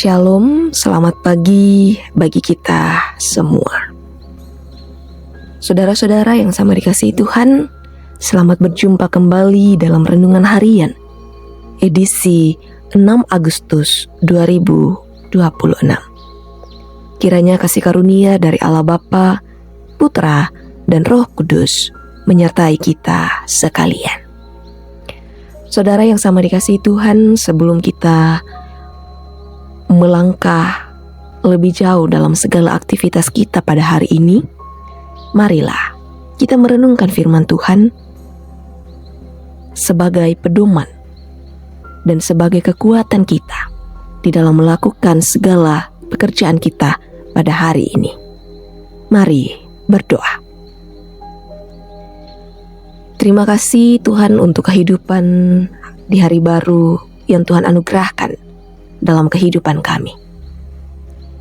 Shalom, selamat pagi bagi kita semua. Saudara-saudara yang sama dikasihi Tuhan, selamat berjumpa kembali dalam Renungan Harian, edisi 6 Agustus 2026. Kiranya kasih karunia dari Allah Bapa, Putra, dan Roh Kudus menyertai kita sekalian. Saudara yang sama dikasihi Tuhan, sebelum kita melangkah lebih jauh dalam segala aktivitas kita pada hari ini, marilah kita merenungkan firman Tuhan sebagai pedoman dan sebagai kekuatan kita di dalam melakukan segala pekerjaan kita pada hari ini. Mari berdoa. Terima kasih Tuhan untuk kehidupan di hari baru yang Tuhan anugerahkan dalam kehidupan kami.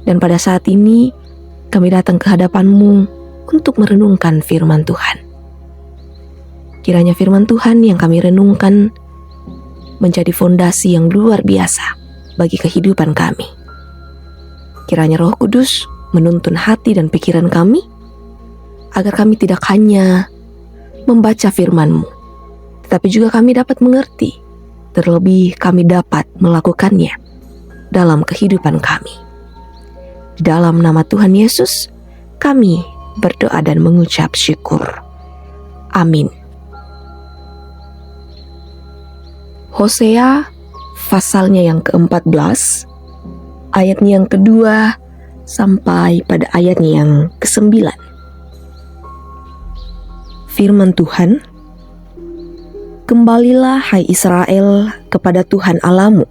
Dan pada saat ini kami datang ke hadapan-Mu untuk merenungkan firman Tuhan. Kiranya firman Tuhan yang kami renungkan menjadi fondasi yang luar biasa bagi kehidupan kami. Kiranya Roh Kudus menuntun hati dan pikiran kami, agar kami tidak hanya membaca firman-Mu, tetapi juga kami dapat mengerti, terlebih kami dapat melakukannya dalam kehidupan kami. Di dalam nama Tuhan Yesus, kami berdoa dan mengucap syukur. Amin. Hosea pasalnya yang ke-14, ayatnya yang kedua sampai pada ayatnya yang ke-9. Firman Tuhan, "Kembalilah hai Israel kepada Tuhan Allahmu,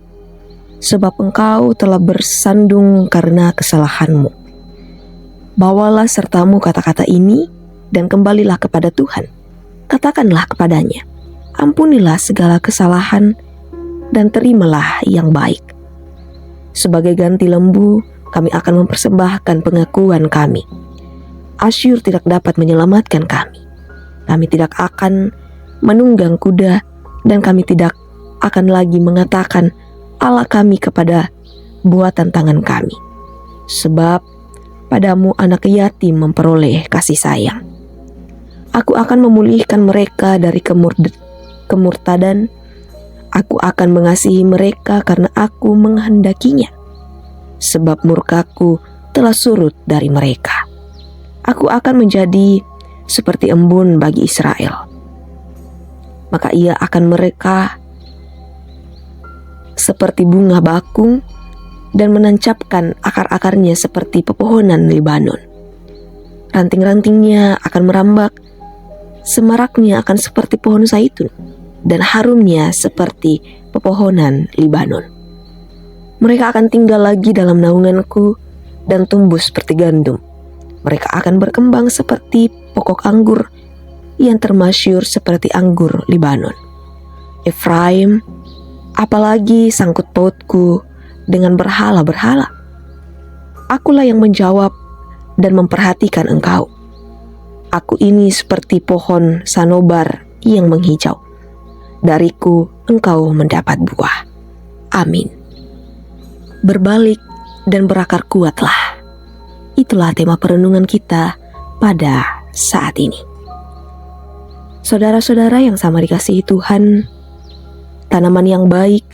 sebab engkau telah bersandung karena kesalahanmu. Bawalah sertamu kata-kata ini dan kembalilah kepada Tuhan. Katakanlah kepadanya, ampunilah segala kesalahan dan terimalah yang baik. Sebagai ganti lembu, kami akan mempersembahkan pengakuan kami. Asyur tidak dapat menyelamatkan kami. Kami tidak akan menunggang kuda dan kami tidak akan lagi mengatakan Allah kami kepada buatan tangan kami. Sebab padamu anak yatim memperoleh kasih sayang. Aku akan memulihkan mereka dari kemurtadan. Aku akan mengasihi mereka karena aku menghendakinya. Sebab murkaku telah surut dari mereka. Aku akan menjadi seperti embun bagi Israel. Maka ia akan mereka seperti bunga bakung dan menancapkan akar-akarnya seperti pepohonan Libanon. Ranting-rantingnya akan merambak, semaraknya akan seperti pohon zaitun, dan harumnya seperti pepohonan Libanon. Mereka akan tinggal lagi dalam naunganku dan tumbuh seperti gandum. Mereka akan berkembang seperti pokok anggur yang termasyur seperti anggur Libanon. Efraim, apalagi sangkut pautku dengan berhala-berhala? Akulah yang menjawab dan memperhatikan engkau. Aku ini seperti pohon sanobar yang menghijau. Dariku engkau mendapat buah. Amin. Berbalik dan berakar kuatlah. Itulah tema perenungan kita pada saat ini. Saudara-saudara yang sama dikasihi Tuhan, tanaman yang baik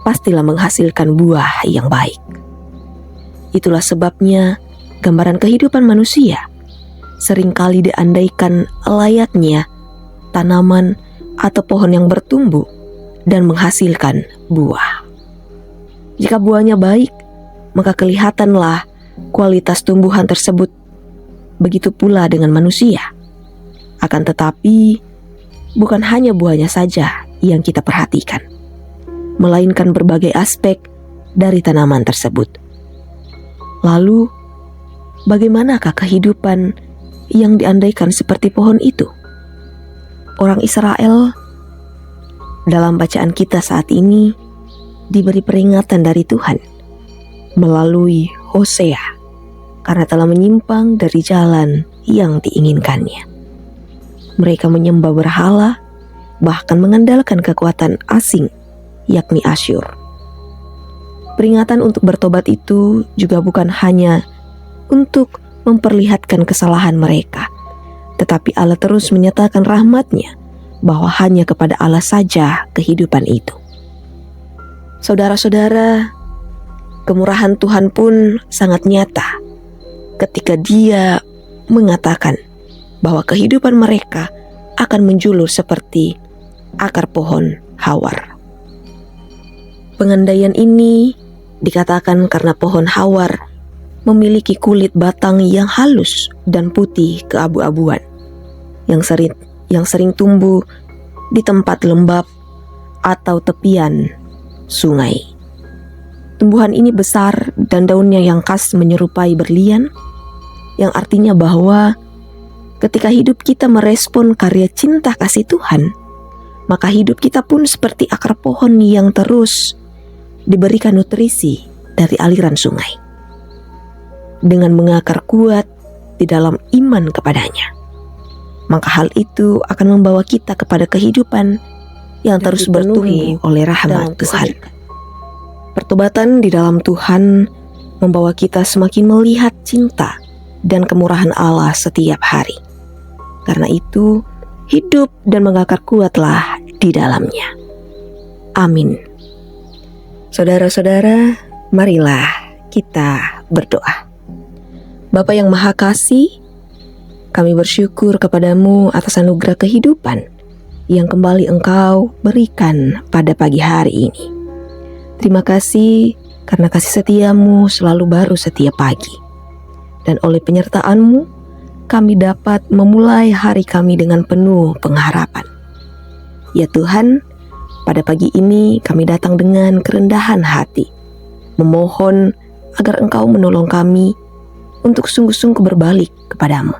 pastilah menghasilkan buah yang baik. Itulah sebabnya gambaran kehidupan manusia seringkali diandaikan layaknya tanaman atau pohon yang bertumbuh dan menghasilkan buah. Jika buahnya baik, maka kelihatanlah kualitas tumbuhan tersebut. Begitu pula dengan manusia. Akan tetapi, bukan hanya buahnya saja yang kita perhatikan, melainkan berbagai aspek dari tanaman tersebut. Lalu, bagaimanakah kehidupan yang diandaikan seperti pohon itu? Orang Israel dalam bacaan kita saat ini diberi peringatan dari Tuhan melalui Hosea karena telah menyimpang dari jalan yang diinginkannya. Mereka menyembah berhala, bahkan mengandalkan kekuatan asing, yakni Asyur. Peringatan untuk bertobat itu juga bukan hanya untuk memperlihatkan kesalahan mereka, tetapi Allah terus menyatakan rahmat-Nya bahwa hanya kepada Allah saja kehidupan itu. Saudara-saudara, kemurahan Tuhan pun sangat nyata ketika Dia mengatakan bahwa kehidupan mereka akan menjulur seperti akar pohon hawar. Pengandaian ini dikatakan karena pohon hawar memiliki kulit batang yang halus dan putih keabu-abuan yang sering tumbuh di tempat lembab atau tepian sungai. Tumbuhan ini besar dan daunnya yang khas menyerupai berlian, yang artinya bahwa ketika hidup kita merespon karya cinta kasih Tuhan, maka hidup kita pun seperti akar pohon yang terus diberikan nutrisi dari aliran sungai, dengan mengakar kuat di dalam iman kepadanya. Maka hal itu akan membawa kita kepada kehidupan yang terus bertumbuh oleh rahmat Tuhan. Pertobatan di dalam Tuhan membawa kita semakin melihat cinta dan kemurahan Allah setiap hari. Karena itu, hidup dan mengakar kuatlah di dalamnya. Amin. Saudara-saudara, marilah kita berdoa. Bapa yang Maha Kasih, kami bersyukur kepadamu atas anugerah kehidupan yang kembali Engkau berikan pada pagi hari ini. Terima kasih karena kasih setiamu selalu baru setiap pagi. Dan oleh penyertaan-Mu, kami dapat memulai hari kami dengan penuh pengharapan. Ya Tuhan, pada pagi ini kami datang dengan kerendahan hati, memohon agar Engkau menolong kami untuk sungguh-sungguh berbalik kepadamu.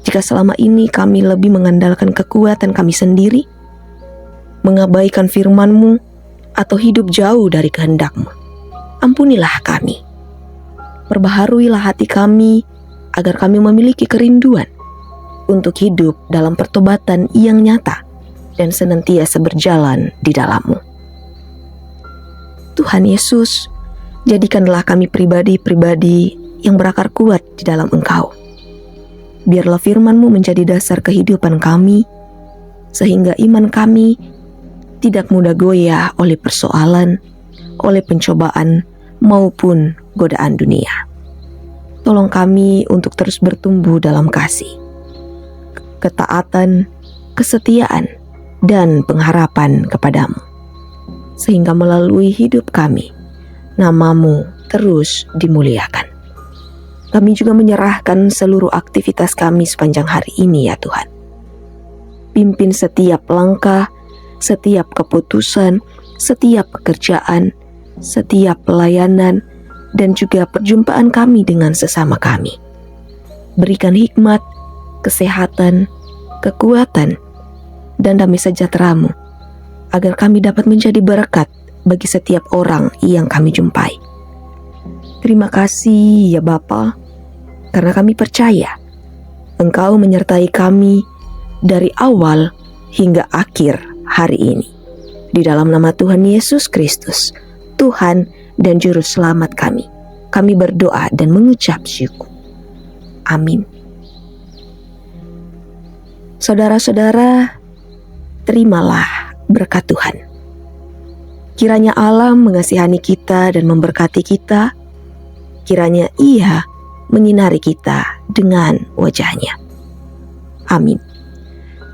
Jika selama ini kami lebih mengandalkan kekuatan kami sendiri, mengabaikan firman-Mu, atau hidup jauh dari kehendak-Mu, ampunilah kami. Perbaharuilah hati kami agar kami memiliki kerinduan untuk hidup dalam pertobatan yang nyata dan senantiasa berjalan di dalam-Mu. Tuhan Yesus, jadikanlah kami pribadi-pribadi yang berakar kuat di dalam Engkau. Biarlah firman-Mu menjadi dasar kehidupan kami, sehingga iman kami tidak mudah goyah oleh persoalan, oleh pencobaan, maupun godaan dunia. Tolong kami untuk terus bertumbuh dalam kasih, ketaatan, kesetiaan, dan pengharapan kepadamu, sehingga melalui hidup kami, nama-Mu terus dimuliakan. Kami juga menyerahkan seluruh aktivitas kami sepanjang hari ini ya Tuhan. Pimpin setiap langkah, setiap keputusan, setiap pekerjaan, setiap pelayanan, dan juga perjumpaan kami dengan sesama kami. Berikan hikmat, kesehatan, kekuatan, dan damai sejahtera-Mu, agar kami dapat menjadi berkat bagi setiap orang yang kami jumpai. Terima kasih ya Bapa, karena kami percaya Engkau menyertai kami dari awal hingga akhir hari ini. Di dalam nama Tuhan Yesus Kristus, Tuhan dan Juru Selamat kami berdoa dan mengucap syukur. Amin. Saudara-saudara, terimalah berkat Tuhan. Kiranya Allah mengasihani kita dan memberkati kita. Kiranya Ia menyinari kita dengan wajah-Nya. Amin.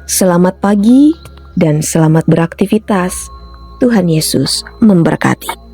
Selamat pagi dan selamat beraktivitas. Tuhan Yesus memberkati.